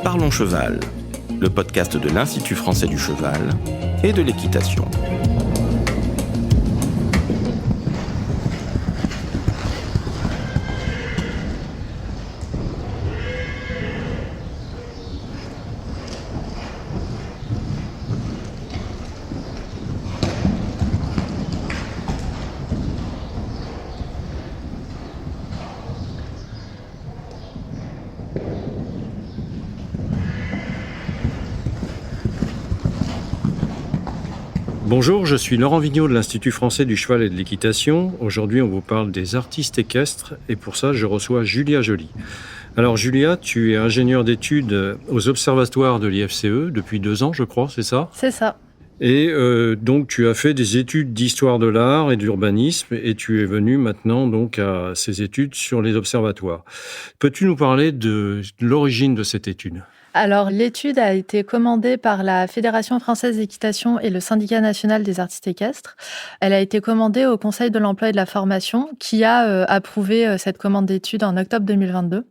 Parlons Cheval, le podcast de l'Institut français du cheval et de l'équitation. Bonjour, je suis Laurent Vigneault de l'Institut français du cheval et de l'équitation. Aujourd'hui, on vous parle des artistes équestres et pour ça, je reçois Julia Joly. Alors Julia, tu es ingénieure d'études aux observatoires de l'IFCE depuis 2 ans, je crois, c'est ça ? C'est ça. Et donc, tu as fait des études d'histoire de l'art et d'urbanisme et tu es venue maintenant donc à ces études sur les observatoires. Peux-tu nous parler de l'origine de cette étude ? Alors, l'étude a été commandée par la Fédération française d'équitation et le Syndicat national des artistes équestres. Elle a été commandée au Conseil de l'emploi et de la formation qui a approuvé cette commande d'étude en octobre 2022.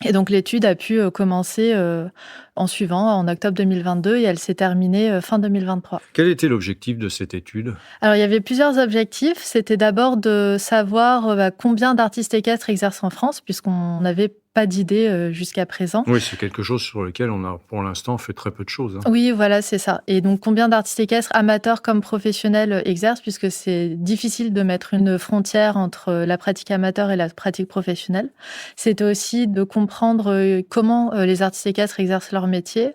Et donc, l'étude a pu commencer en suivant, en octobre 2022, et elle s'est terminée fin 2023. Quel était l'objectif de cette étude ? Alors, il y avait plusieurs objectifs. C'était d'abord de savoir combien d'artistes équestres exercent en France, puisqu'on n'avait pas d'idée jusqu'à présent. Oui, c'est quelque chose sur lequel on a pour l'instant fait très peu de choses. Oui, voilà, c'est ça. Et donc, combien d'artistes équestres, amateurs comme professionnels, exercent, puisque c'est difficile de mettre une frontière entre la pratique amateur et la pratique professionnelle. C'était aussi de comprendre comment les artistes équestres exercent leur métier,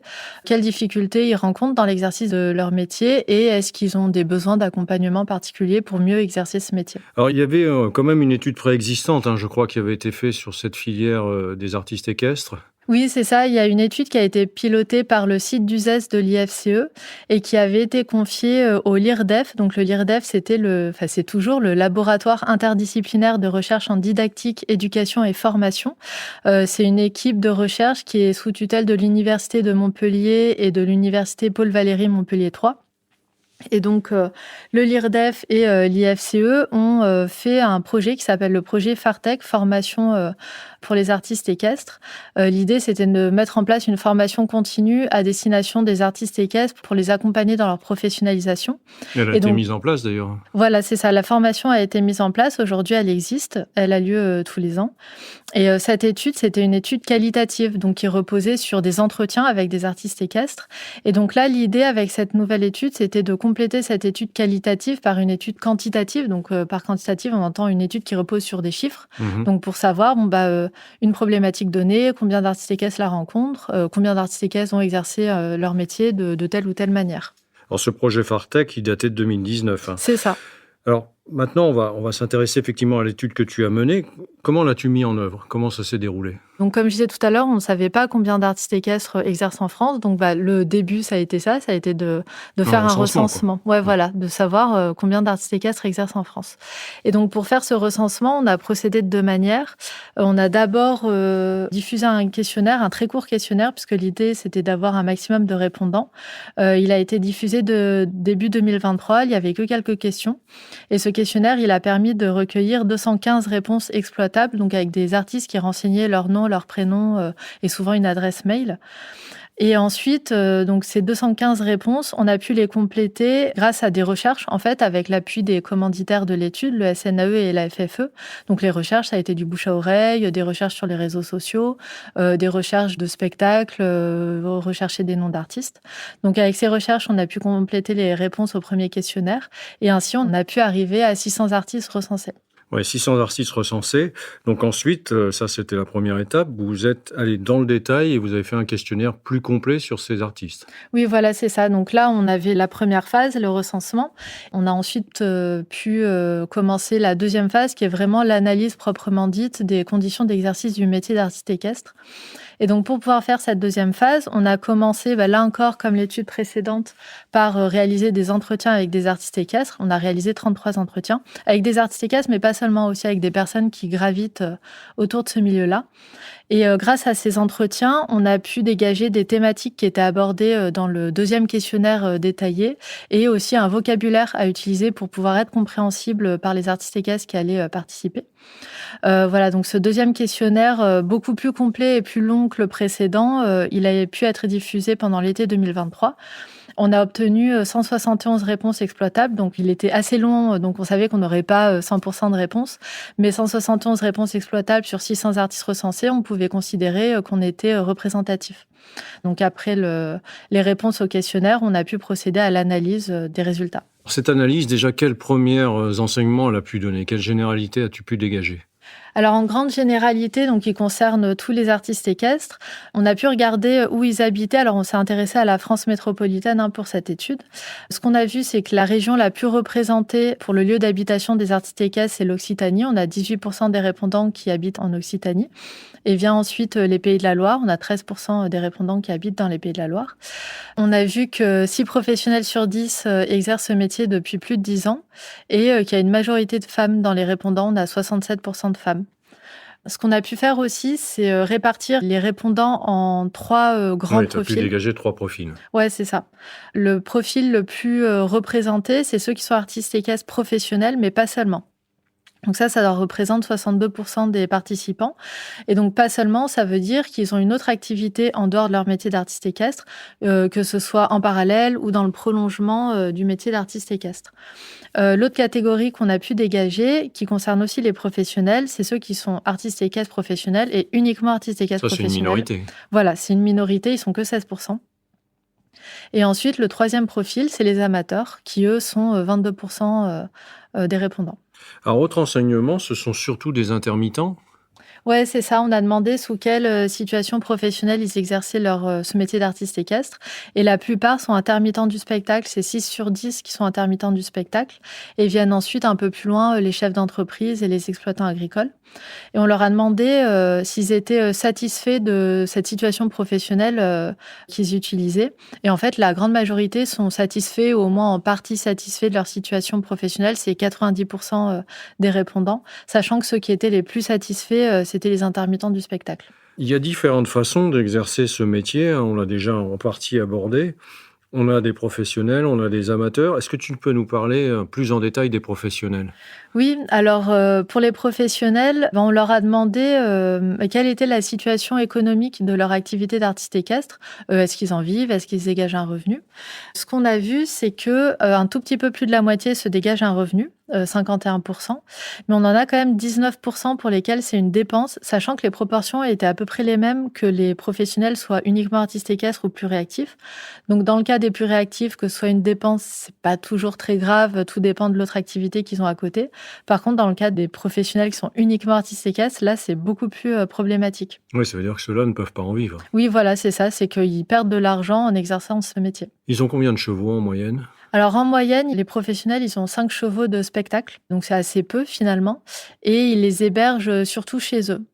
quelles difficultés ils rencontrent dans l'exercice de leur métier et est-ce qu'ils ont des besoins d'accompagnement particuliers pour mieux exercer ce métier. Alors, il y avait quand même une étude préexistante, je crois, qui avait été faite sur cette filière des artistes équestres. Oui, c'est ça. Il y a une étude qui a été pilotée par le site d'USES de l'IFCE et qui avait été confiée au LIRDEF. Donc, le LIRDEF, c'est toujours le laboratoire interdisciplinaire de recherche en didactique, éducation et formation. C'est une équipe de recherche qui est sous tutelle de l'Université de Montpellier et de l'Université Paul Valéry Montpellier 3. Et donc, le LIRDEF et l'IFCE ont fait un projet qui s'appelle le projet FARTEC, formation pour les artistes équestres. L'idée, c'était de mettre en place une formation continue à destination des artistes équestres pour les accompagner dans leur professionnalisation. Elle a été mise en place, d'ailleurs. Voilà, c'est ça. La formation a été mise en place. Aujourd'hui, elle existe. Elle a lieu tous les ans. Et cette étude, c'était une étude qualitative, donc qui reposait sur des entretiens avec des artistes équestres. Et donc là, l'idée avec cette nouvelle étude, c'était de compléter cette étude qualitative par une étude quantitative. Donc, par quantitative, on entend une étude qui repose sur des chiffres. Donc, pour savoir, une problématique donnée, combien d'artistes équestres la rencontrent, combien d'artistes équestres ont exercé leur métier de telle ou telle manière. Alors, ce projet FARTEC, il datait de 2019. C'est ça. Alors, maintenant, on va s'intéresser effectivement à l'étude que tu as menée. Comment l'as-tu mis en œuvre ? Comment ça s'est déroulé ? Donc, comme je disais tout à l'heure, on ne savait pas combien d'artistes équestres exercent en France. Donc, le début, ça a été de faire un recensement. Ouais, voilà, de savoir combien d'artistes équestres exercent en France. Et donc, pour faire ce recensement, on a procédé de 2 manières. On a d'abord diffusé un questionnaire, un très court questionnaire, puisque l'idée, c'était d'avoir un maximum de répondants. Il a été diffusé de début 2023. Il n'y avait que quelques questions. Et ce questionnaire, il a permis de recueillir 215 réponses exploitables, donc avec des artistes qui renseignaient leur nom, leur prénom et souvent une adresse mail. Et ensuite, donc ces 215 réponses, on a pu les compléter grâce à des recherches, en fait, avec l'appui des commanditaires de l'étude, le SNAE et la FFE. Donc les recherches, ça a été du bouche à oreille, des recherches sur les réseaux sociaux, des recherches de spectacles, rechercher des noms d'artistes. Donc avec ces recherches, on a pu compléter les réponses au premier questionnaire et ainsi on a pu arriver à 600 artistes recensés. Ouais, 600 artistes recensés. Donc ensuite, ça c'était la première étape, vous êtes allé dans le détail et vous avez fait un questionnaire plus complet sur ces artistes. Oui, voilà, c'est ça. Donc là, on avait la première phase, le recensement. On a ensuite pu commencer la deuxième phase, qui est vraiment l'analyse proprement dite des conditions d'exercice du métier d'artiste équestre. Et donc, pour pouvoir faire cette deuxième phase, on a commencé, là encore, comme l'étude précédente, par réaliser des entretiens avec des artistes équestres. On a réalisé 33 entretiens avec des artistes équestres, mais pas seulement aussi avec des personnes qui gravitent autour de ce milieu-là. Et grâce à ces entretiens, on a pu dégager des thématiques qui étaient abordées dans le deuxième questionnaire détaillé et aussi un vocabulaire à utiliser pour pouvoir être compréhensible par les artistes équestres qui allaient participer. Voilà, donc ce deuxième questionnaire, beaucoup plus complet et plus long que le précédent, il avait pu être diffusé pendant l'été 2023. On a obtenu 171 réponses exploitables, donc il était assez long, donc on savait qu'on n'aurait pas 100% de réponses, mais 171 réponses exploitables sur 600 artistes recensés, on pouvait considérer qu'on était représentatif. Donc après les réponses au questionnaire, on a pu procéder à l'analyse des résultats. Cette analyse, déjà, quels premiers enseignements elle a pu donner? Quelle généralité as-tu pu dégager? Alors en grande généralité, donc qui concerne tous les artistes équestres, on a pu regarder où ils habitaient. Alors on s'est intéressé à la France métropolitaine pour cette étude. Ce qu'on a vu, c'est que la région la plus représentée pour le lieu d'habitation des artistes équestres, c'est l'Occitanie. On a 18% des répondants qui habitent en Occitanie. Et vient ensuite les Pays de la Loire. On a 13% des répondants qui habitent dans les Pays de la Loire. On a vu que 6 professionnels sur 10 exercent ce métier depuis plus de 10 ans et qu'il y a une majorité de femmes dans les répondants. On a 67% de femmes. Ce qu'on a pu faire aussi, c'est répartir les répondants en 3 grands profils. Tu as pu dégager 3 profils. Ouais, c'est ça. Le profil le plus représenté, c'est ceux qui sont artistes équestres professionnels, mais pas seulement. Donc ça leur représente 62% des participants. Et donc pas seulement, ça veut dire qu'ils ont une autre activité en dehors de leur métier d'artiste équestre, que ce soit en parallèle ou dans le prolongement du métier d'artiste équestre. L'autre catégorie qu'on a pu dégager, qui concerne aussi les professionnels, c'est ceux qui sont artistes équestres professionnels et uniquement artistes équestres professionnels. Ça, c'est une minorité. Voilà, c'est une minorité, ils sont que 16%. Et ensuite, le troisième profil, c'est les amateurs, qui eux sont 22% des répondants. Alors, autre enseignement, ce sont surtout des intermittents. Ouais, c'est ça. On a demandé sous quelle situation professionnelle ils exerçaient ce métier d'artiste équestre. Et la plupart sont intermittents du spectacle. C'est 6 sur 10 qui sont intermittents du spectacle. Et viennent ensuite un peu plus loin les chefs d'entreprise et les exploitants agricoles. Et on leur a demandé s'ils étaient satisfaits de cette situation professionnelle qu'ils utilisaient. Et en fait, la grande majorité sont satisfaits, ou au moins en partie satisfaits de leur situation professionnelle. C'est 90% des répondants, sachant que ceux qui étaient les plus satisfaits, c'était les intermittents du spectacle. Il y a différentes façons d'exercer ce métier. On l'a déjà en partie abordé. On a des professionnels, on a des amateurs. Est-ce que tu peux nous parler plus en détail des professionnels ? Oui, alors pour les professionnels, on leur a demandé quelle était la situation économique de leur activité d'artiste équestre. Est-ce qu'ils en vivent? Est-ce qu'ils dégagent un revenu? Ce qu'on a vu, c'est que un tout petit peu plus de la moitié se dégage un revenu, 51%, mais on en a quand même 19% pour lesquels c'est une dépense, sachant que les proportions étaient à peu près les mêmes que les professionnels soient uniquement artistes équestres ou plus réactifs. Donc dans le cas des plus réactifs, que ce soit une dépense, c'est pas toujours très grave, tout dépend de l'autre activité qu'ils ont à côté. Par contre, dans le cas des professionnels qui sont uniquement artistes équestres, là, c'est beaucoup plus problématique. Oui, ça veut dire que ceux-là ne peuvent pas en vivre. Oui, voilà, c'est ça, c'est qu'ils perdent de l'argent en exerçant ce métier. Ils ont combien de chevaux en moyenne ? Alors en moyenne, les professionnels, ils ont 5 chevaux de spectacle, donc c'est assez peu finalement, et ils les hébergent surtout chez eux.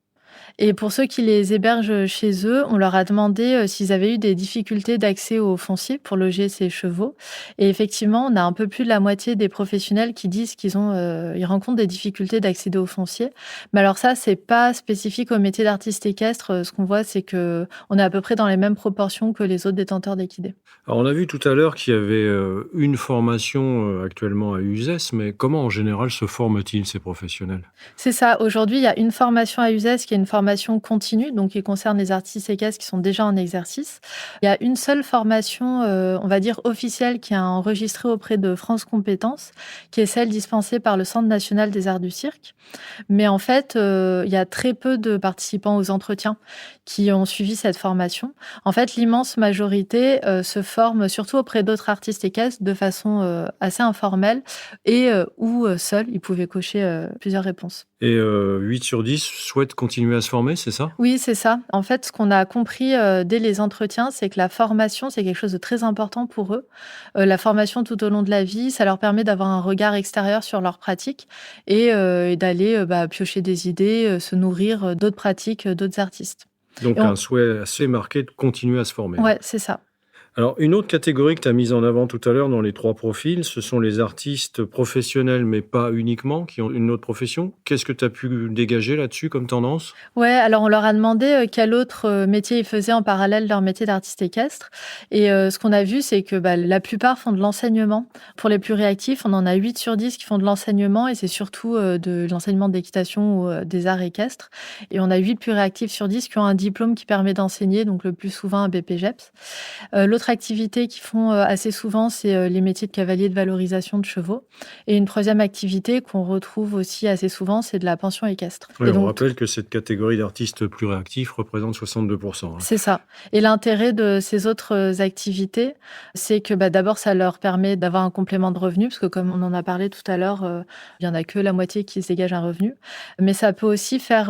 Et pour ceux qui les hébergent chez eux, on leur a demandé s'ils avaient eu des difficultés d'accès au foncier pour loger ces chevaux. Et effectivement, on a un peu plus de la moitié des professionnels qui disent qu'ils ils rencontrent des difficultés d'accéder au foncier. Mais alors ça, c'est pas spécifique au métier d'artiste équestre. Ce qu'on voit, c'est que on est à peu près dans les mêmes proportions que les autres détenteurs d'équidés. Alors on a vu tout à l'heure qu'il y avait une formation actuellement à USES, mais comment en général se forment-ils ces professionnels ? C'est ça. Aujourd'hui, il y a une formation à USES qui est une formation continue, donc qui concerne les artistes équestres qui sont déjà en exercice. Il y a une seule formation, on va dire officielle, qui est enregistrée auprès de France Compétences, qui est celle dispensée par le Centre national des arts du cirque. Mais en fait, il y a très peu de participants aux entretiens qui ont suivi cette formation. En fait, l'immense majorité se forme surtout auprès d'autres artistes équestres de façon assez informelle et ou seuls. Ils pouvaient cocher plusieurs réponses. Et 8 sur 10 souhaitent continuer à se former, c'est ça ? Oui, c'est ça. En fait, ce qu'on a compris dès les entretiens, c'est que la formation, c'est quelque chose de très important pour eux. La formation tout au long de la vie, ça leur permet d'avoir un regard extérieur sur leur pratique et d'aller piocher des idées, se nourrir d'autres pratiques, d'autres artistes. Donc un souhait assez marqué de continuer à se former. Ouais, c'est ça. Alors, une autre catégorie que tu as mise en avant tout à l'heure dans les 3 profils, ce sont les artistes professionnels, mais pas uniquement, qui ont une autre profession. Qu'est-ce que tu as pu dégager là-dessus comme tendance? Ouais, alors on leur a demandé quel autre métier ils faisaient en parallèle de leur métier d'artiste équestre. Et ce qu'on a vu, c'est que la plupart font de l'enseignement. Pour les plus réactifs, on en a 8 sur 10 qui font de l'enseignement, et c'est surtout de l'enseignement d'équitation ou des arts équestres. Et on a 8 plus réactifs sur 10 qui ont un diplôme qui permet d'enseigner, donc le plus souvent un BPGEPS. L'autre activité qu'ils font assez souvent, c'est les métiers de cavalier de valorisation de chevaux. Et une troisième activité qu'on retrouve aussi assez souvent, c'est de la pension équestre. Oui, Et on donc, rappelle que cette catégorie d'artistes plus réactifs représente 62%. Hein. c'est ça. Et l'intérêt de ces autres activités, c'est que d'abord, ça leur permet d'avoir un complément de revenu, parce que comme on en a parlé tout à l'heure, il n'y en a que la moitié qui se dégage un revenu. Mais ça peut aussi faire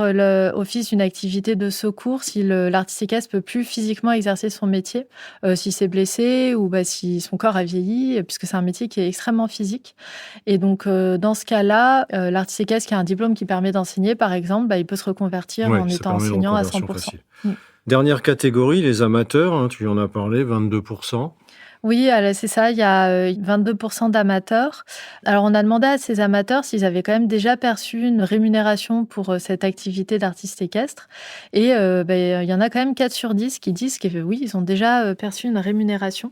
office d'une activité de secours si l'artiste équestre peut plus physiquement exercer son métier, si c'est blessé ou si son corps a vieilli, puisque c'est un métier qui est extrêmement physique. Et donc, dans ce cas-là, l'artiste équestre qui a un diplôme qui permet d'enseigner, par exemple, il peut se reconvertir Ouais, en ça étant permet une enseignant à reconversion 100%. facile. Dernière catégorie, les amateurs, hein, tu en as parlé, 22%. Oui, c'est ça, il y a 22% d'amateurs. Alors, on a demandé à ces amateurs s'ils avaient quand même déjà perçu une rémunération pour cette activité d'artiste équestre. Et il y en a quand même 4 sur 10 qui disent que oui, ils ont déjà perçu une rémunération.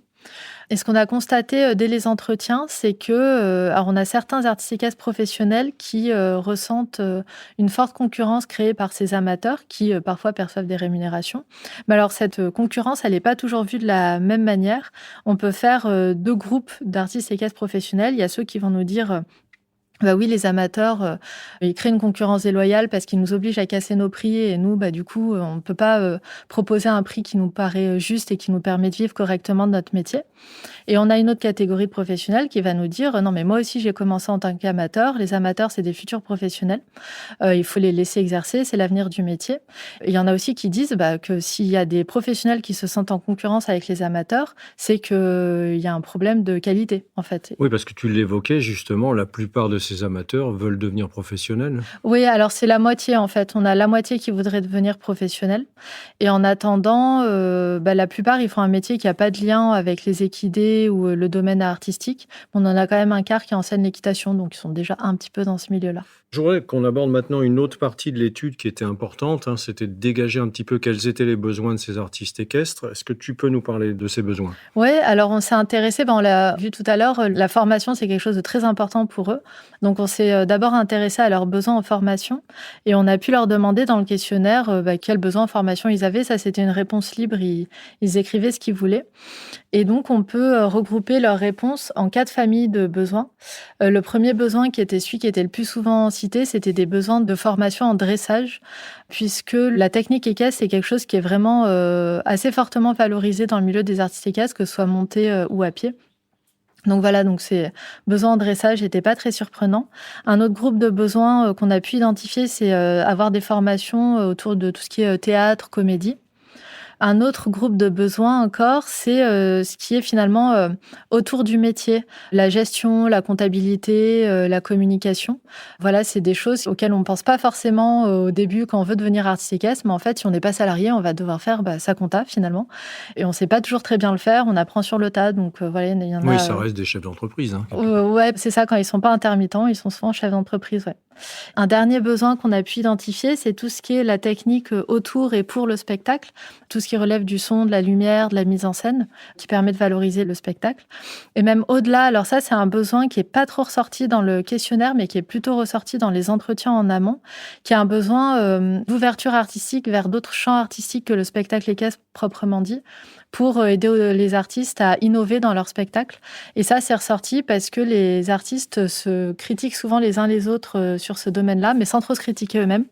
Et ce qu'on a constaté dès les entretiens, c'est que alors on a certains artistes équestres professionnels qui ressentent une forte concurrence créée par ces amateurs qui parfois perçoivent des rémunérations. Mais alors cette concurrence, elle n'est pas toujours vue de la même manière. On peut faire 2 groupes d'artistes équestres professionnels. Il y a ceux qui vont nous dire oui, les amateurs, ils créent une concurrence déloyale parce qu'ils nous obligent à casser nos prix, et nous, du coup, on ne peut pas proposer un prix qui nous paraît juste et qui nous permet de vivre correctement de notre métier. Et on a une autre catégorie de professionnels qui va nous dire non, mais moi aussi, j'ai commencé en tant qu'amateur. Les amateurs, c'est des futurs professionnels. Il faut les laisser exercer, c'est l'avenir du métier. Et il y en a aussi qui disent que s'il y a des professionnels qui se sentent en concurrence avec les amateurs, c'est qu'il y a un problème de qualité, en fait. Oui, parce que tu l'évoquais justement, la plupart de ces amateurs veulent devenir professionnels. Oui, alors c'est la moitié en fait. On a la moitié qui voudrait devenir professionnel. Et en attendant, la plupart, ils font un métier qui n'a pas de lien avec les équidés ou le domaine artistique. On en a quand même un quart qui enseigne l'équitation, donc ils sont déjà un petit peu dans ce milieu-là. Je voudrais qu'on aborde maintenant une autre partie de l'étude qui était importante, hein, c'était de dégager un petit peu quels étaient les besoins de ces artistes équestres. Est-ce que tu peux nous parler de ces besoins? Oui, alors on s'est intéressé, on l'a vu tout à l'heure, la formation, c'est quelque chose de très important pour eux. Donc on s'est d'abord intéressé à leurs besoins en formation, et on a pu leur demander dans le questionnaire quels besoins en formation ils avaient. Ça, c'était une réponse libre, ils écrivaient ce qu'ils voulaient. Et donc, on peut regrouper leurs réponses en 4 familles de besoins. Le premier besoin, qui était celui qui était le plus souvent cité, c'était des besoins de formation en dressage, puisque la technique équestre, c'est quelque chose qui est vraiment assez fortement valorisé dans le milieu des artistes équestres, que ce soit monté ou à pied. Donc voilà, donc ces besoins en dressage n'étaient pas très surprenants. Un autre groupe de besoins qu'on a pu identifier, c'est avoir des formations autour de tout ce qui est théâtre, comédie. Un autre groupe de besoins encore, c'est ce qui est finalement autour du métier. La gestion, la comptabilité, la communication. Voilà, c'est des choses auxquelles on ne pense pas forcément au début quand on veut devenir artiste équestre, mais en fait, si on n'est pas salarié, on va devoir faire sa compta finalement. Et on ne sait pas toujours très bien le faire, on apprend sur le tas. Donc voilà, il y en a... Oui, ça reste des chefs d'entreprise. Hein, ouais, c'est ça, quand ils ne sont pas intermittents, ils sont souvent chefs d'entreprise, ouais. Un dernier besoin qu'on a pu identifier, c'est tout ce qui est la technique autour et pour le spectacle, tout ce qui relève du son, de la lumière, de la mise en scène, qui permet de valoriser le spectacle. Et même au-delà, alors ça, c'est un besoin qui n'est pas trop ressorti dans le questionnaire, mais qui est plutôt ressorti dans les entretiens en amont, qui est un besoin d'ouverture artistique vers d'autres champs artistiques que le spectacle équestre proprement dit, pour aider les artistes à innover dans leur spectacle. Et ça, c'est ressorti parce que les artistes se critiquent souvent les uns les autres sur ce domaine-là, mais sans trop se critiquer eux-mêmes.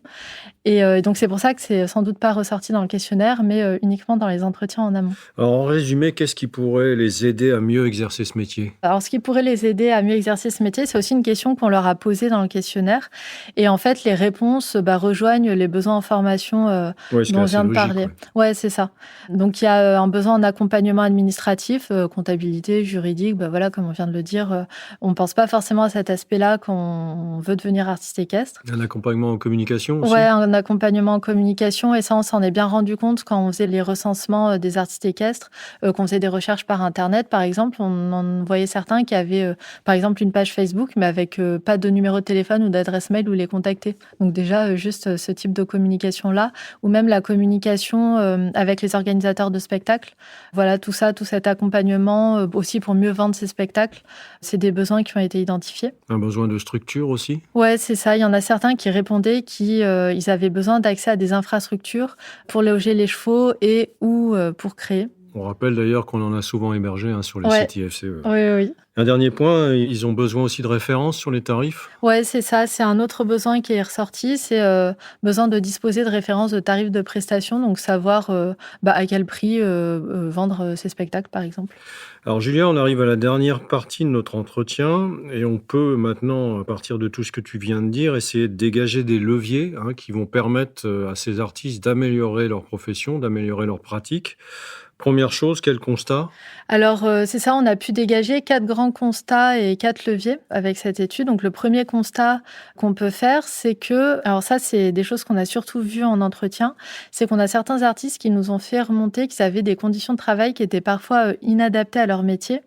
Et donc, c'est pour ça que c'est sans doute pas ressorti dans le questionnaire, mais uniquement dans les entretiens en amont. Alors, en résumé, qu'est-ce qui pourrait les aider à mieux exercer ce métier? Alors, ce qui pourrait les aider à mieux exercer ce métier, c'est aussi une question qu'on leur a posée dans le questionnaire. Et en fait, les réponses rejoignent les besoins en formation dont on vient de parler. Ouais, c'est ça. Donc, il y a un besoin en accompagnement administratif, comptabilité, juridique, voilà, comme on vient de le dire. On ne pense pas forcément à cet aspect-là quand on veut devenir artiste équestre. Un accompagnement en communication aussi? Ouais, un un accompagnement en communication et ça, on s'en est bien rendu compte quand on faisait les recensements des artistes équestres, qu'on faisait des recherches par Internet, par exemple. On en voyait certains qui avaient, par exemple, une page Facebook, mais avec pas de numéro de téléphone ou d'adresse mail où les contacter. Donc déjà, juste ce type de communication-là, ou même la communication avec les organisateurs de spectacles. Voilà, tout ça, tout cet accompagnement aussi pour mieux vendre ces spectacles. C'est des besoins qui ont été identifiés. Un besoin de structure aussi ? Ouais, c'est ça. Il y en a certains qui répondaient qu'ils avaient besoin d'accès à des infrastructures pour loger les chevaux et ou pour créer. On rappelle d'ailleurs qu'on en a souvent hébergé sur les sites IFCE. Oui. Un dernier point, ils ont besoin aussi de références sur les tarifs ? Oui, c'est ça. C'est un autre besoin qui est ressorti. C'est besoin de disposer de références de tarifs de prestations, donc savoir à quel prix vendre ces spectacles, par exemple. Alors Julia, on arrive à la dernière partie de notre entretien et on peut maintenant, à partir de tout ce que tu viens de dire, essayer de dégager des leviers qui vont permettre à ces artistes d'améliorer leur profession, d'améliorer leur pratique. Première chose, quel constat ? Alors, c'est ça, on a pu dégager 4 grands constats et 4 leviers avec cette étude. Donc, le premier constat qu'on peut faire, c'est que, alors ça, c'est des choses qu'on a surtout vues en entretien, c'est qu'on a certains artistes qui nous ont fait remonter qu'ils avaient des conditions de travail qui étaient parfois inadaptées à leur métier.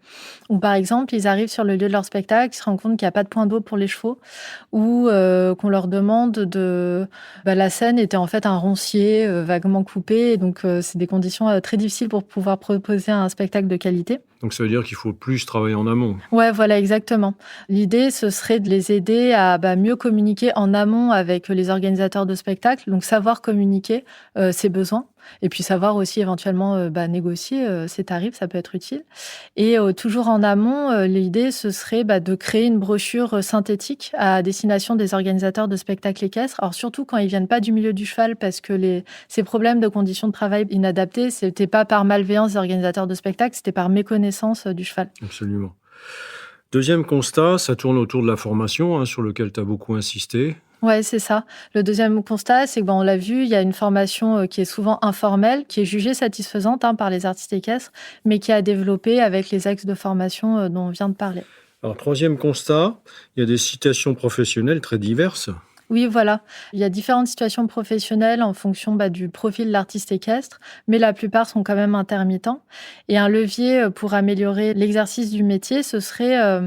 Ou par exemple, ils arrivent sur le lieu de leur spectacle, ils se rendent compte qu'il n'y a pas de point d'eau pour les chevaux, ou qu'on leur demande la scène était en fait un roncier vaguement coupé, et donc c'est des conditions très difficiles pour pouvoir proposer un spectacle de qualité. Donc ça veut dire qu'il faut plus travailler en amont. Ouais, voilà, exactement. L'idée, ce serait de les aider à mieux communiquer en amont avec les organisateurs de spectacles, donc savoir communiquer ses besoins, et puis savoir aussi éventuellement négocier ses tarifs, ça peut être utile. Et toujours en amont, l'idée, ce serait de créer une brochure synthétique à destination des organisateurs de spectacles équestres. Alors surtout quand ils viennent pas du milieu du cheval, parce que ces problèmes de conditions de travail inadaptées, c'était pas par malveillance des organisateurs de spectacles, c'était par méconnaissance du cheval. Absolument. Deuxième constat, ça tourne autour de la formation, sur lequel tu as beaucoup insisté. Ouais, c'est ça. Le deuxième constat, c'est que on l'a vu, il y a une formation qui est souvent informelle, qui est jugée satisfaisante par les artistes équestres, mais qui a développé avec les axes de formation dont on vient de parler. Alors, troisième constat, il y a des situations professionnelles très diverses. Oui, voilà. Il y a différentes situations professionnelles en fonction du profil de l'artiste équestre, mais la plupart sont quand même intermittents. Et un levier pour améliorer l'exercice du métier, ce serait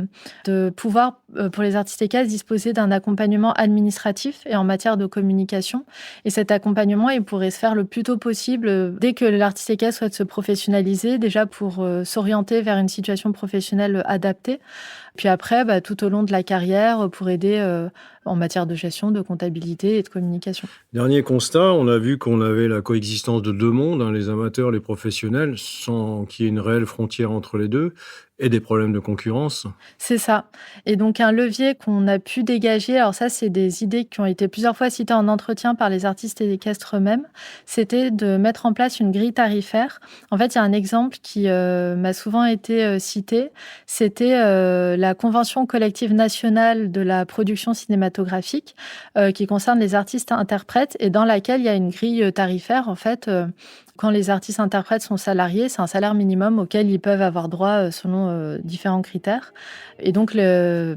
de pouvoir, pour les artistes équestres, disposer d'un accompagnement administratif et en matière de communication. Et cet accompagnement, il pourrait se faire le plus tôt possible dès que l'artiste équestre souhaite se professionnaliser, déjà pour s'orienter vers une situation professionnelle adaptée. Puis après, tout au long de la carrière, pour aider en matière de gestion, de comptabilité et de communication. Dernier constat, on a vu qu'on avait la coexistence de deux mondes, les amateurs, les professionnels, sans qu'il y ait une réelle frontière entre les deux, et des problèmes de concurrence. C'est ça. Et donc, un levier qu'on a pu dégager, alors ça, c'est des idées qui ont été plusieurs fois citées en entretien par les artistes équestres eux-mêmes, c'était de mettre en place une grille tarifaire. En fait, il y a un exemple qui m'a souvent été cité, c'était la Convention collective nationale de la production cinématographique qui concerne les artistes-interprètes et dans laquelle il y a une grille tarifaire, en fait, quand les artistes-interprètes sont salariés, c'est un salaire minimum auquel ils peuvent avoir droit selon différents critères. Et donc,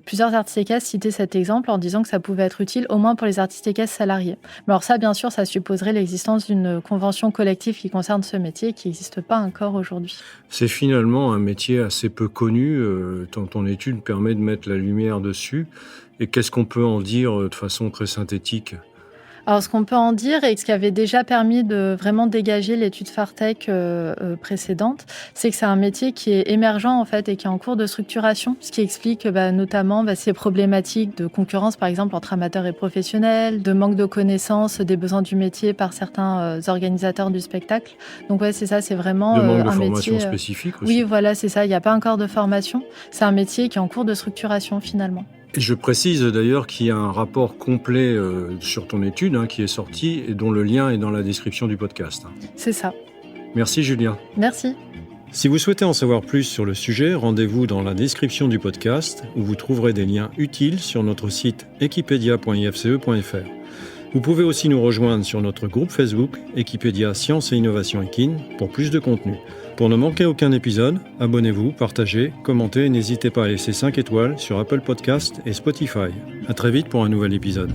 plusieurs artistes équestres citaient cet exemple en disant que ça pouvait être utile au moins pour les artistes équestres salariés. Mais alors ça, bien sûr, ça supposerait l'existence d'une convention collective qui concerne ce métier qui n'existe pas encore aujourd'hui. C'est finalement un métier assez peu connu. Ton étude permet de mettre la lumière dessus. Et qu'est-ce qu'on peut en dire de façon très synthétique ? Alors, ce qu'on peut en dire, et ce qui avait déjà permis de vraiment dégager l'étude Fartech précédente, c'est que c'est un métier qui est émergent, en fait, et qui est en cours de structuration, ce qui explique notamment ces problématiques de concurrence, par exemple, entre amateurs et professionnels, de manque de connaissances des besoins du métier par certains organisateurs du spectacle. Donc, ouais, c'est ça, c'est vraiment un métier... De manque de formation spécifique aussi. Oui, voilà, c'est ça, il n'y a pas encore de formation. C'est un métier qui est en cours de structuration, finalement. Et je précise d'ailleurs qu'il y a un rapport complet sur ton étude qui est sorti et dont le lien est dans la description du podcast. C'est ça. Merci Julia. Merci. Si vous souhaitez en savoir plus sur le sujet, rendez-vous dans la description du podcast où vous trouverez des liens utiles sur notre site equipedia.ifce.fr. Vous pouvez aussi nous rejoindre sur notre groupe Facebook Equipedia Sciences et Innovation Equine pour plus de contenu. Pour ne manquer aucun épisode, abonnez-vous, partagez, commentez et n'hésitez pas à laisser 5 étoiles sur Apple Podcasts et Spotify. À très vite pour un nouvel épisode.